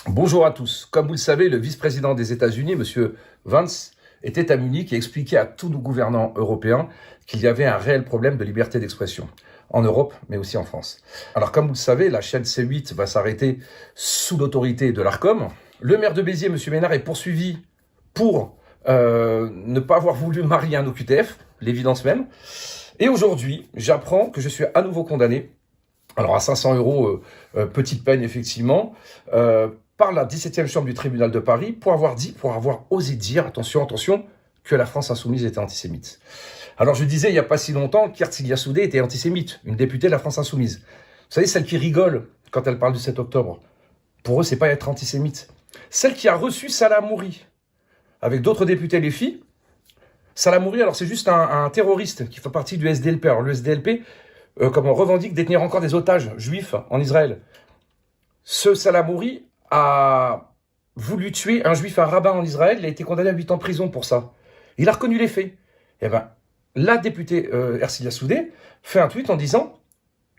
Bonjour à tous. Comme vous le savez, le vice-président des États-Unis, M. Vance, était à Munich et expliquait à tous nos gouvernants européens qu'il y avait un réel problème de liberté d'expression, en Europe, mais aussi en France. Alors, comme vous le savez, la chaîne C8 va s'arrêter sous l'autorité de l'Arcom. Le maire de Béziers, M. Ménard, est poursuivi pour ne pas avoir voulu marier un OQTF, l'évidence même. Et aujourd'hui, j'apprends que je suis à nouveau condamné, alors à 500 €, petite peine effectivement, par la 17e chambre du tribunal de Paris pour avoir osé dire, attention, que la France insoumise était antisémite. Alors je disais il n'y a pas si longtemps qu'Ercilia Soudé était antisémite, une députée de la France insoumise. Vous savez, celle qui rigole quand elle parle du 7 octobre, pour eux c'est pas être antisémite. Celle qui a reçu Salah Hamouri, avec d'autres députés les filles. Salah Hamouri, alors c'est juste un terroriste qui fait partie du SDLP. Alors le SDLP, comme on revendique détenir encore des otages juifs en Israël. Ce Salah Hamouri a voulu tuer un juif, un rabbin en Israël. Il a été condamné à 8 ans de prison pour ça. Il a reconnu les faits. Et ben, la députée Ercilia Soudé fait un tweet en disant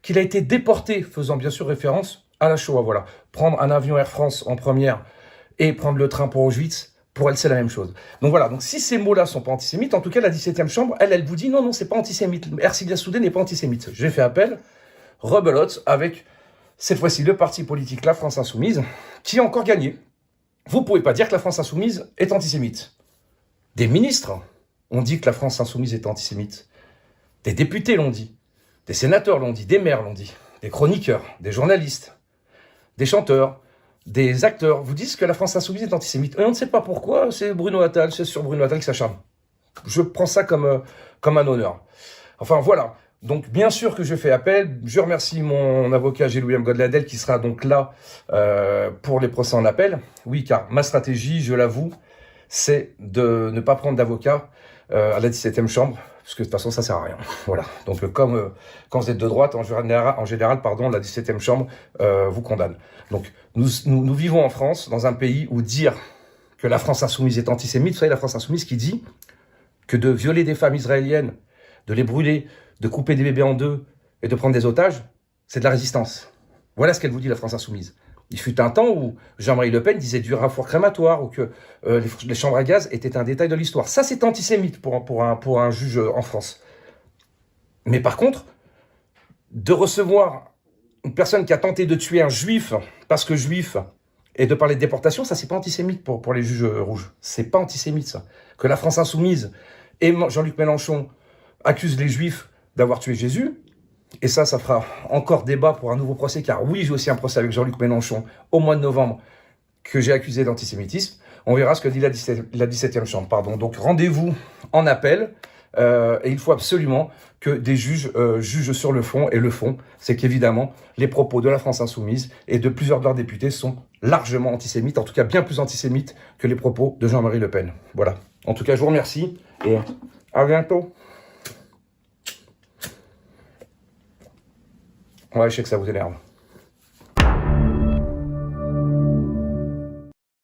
qu'il a été déporté, faisant bien sûr référence à la Shoah. Voilà. Prendre un avion Air France en première et prendre le train pour Auschwitz, pour elle, c'est la même chose. Donc voilà, donc si ces mots-là sont pas antisémites, en tout cas, la 17e chambre, elle vous dit non, c'est pas antisémite. Ercilia Soudé n'est pas antisémite. J'ai fait appel, rebelote, avec cette fois-ci le parti politique La France Insoumise, qui a encore gagné. Vous pouvez pas dire que la France Insoumise est antisémite. Des ministres ont dit que la France Insoumise est antisémite. Des députés l'ont dit. Des sénateurs l'ont dit. Des maires l'ont dit. Des chroniqueurs, des journalistes, des chanteurs, des acteurs vous disent que la France Insoumise est antisémite. Et on ne sait pas pourquoi, c'est Bruno Attal, c'est sur Bruno Attal qui s'acharne. Je prends ça comme un honneur. Enfin voilà. Donc bien sûr que je fais appel. Je remercie mon avocat Gilles-William Godladel qui sera donc là pour les procès en appel. Oui, car ma stratégie, je l'avoue, c'est de ne pas prendre d'avocat à la 17e chambre, parce que de toute façon ça sert à rien. Voilà. Donc comme quand vous êtes de droite, en général, la 17e chambre vous condamne. Donc nous vivons en France, dans un pays où dire que la France insoumise est antisémite, vous savez, la France insoumise qui dit que de violer des femmes israéliennes, de les brûler, de couper des bébés en deux et de prendre des otages, c'est de la résistance. Voilà ce qu'elle vous dit, la France insoumise. Il fut un temps où Jean-Marie Le Pen disait du rafour crématoire ou que les chambres à gaz étaient un détail de l'histoire. Ça, c'est antisémite pour un juge en France. Mais par contre, de recevoir une personne qui a tenté de tuer un juif parce que juif et de parler de déportation, ça, c'est pas antisémite pour les juges rouges. C'est pas antisémite, ça. Que la France insoumise et Jean-Luc Mélenchon accusent les juifs d'avoir tué Jésus, et ça fera encore débat pour un nouveau procès, car oui, j'ai aussi un procès avec Jean-Luc Mélenchon au mois de novembre que j'ai accusé d'antisémitisme. On verra ce que dit la 17e chambre. Pardon. Donc rendez-vous en appel, et il faut absolument que des juges jugent sur le fond, et le fond, c'est qu'évidemment, les propos de la France insoumise et de plusieurs de leurs députés sont largement antisémites, en tout cas bien plus antisémites que les propos de Jean-Marie Le Pen. Voilà. En tout cas, je vous remercie, et à bientôt. Ouais, je sais que ça vous énerve.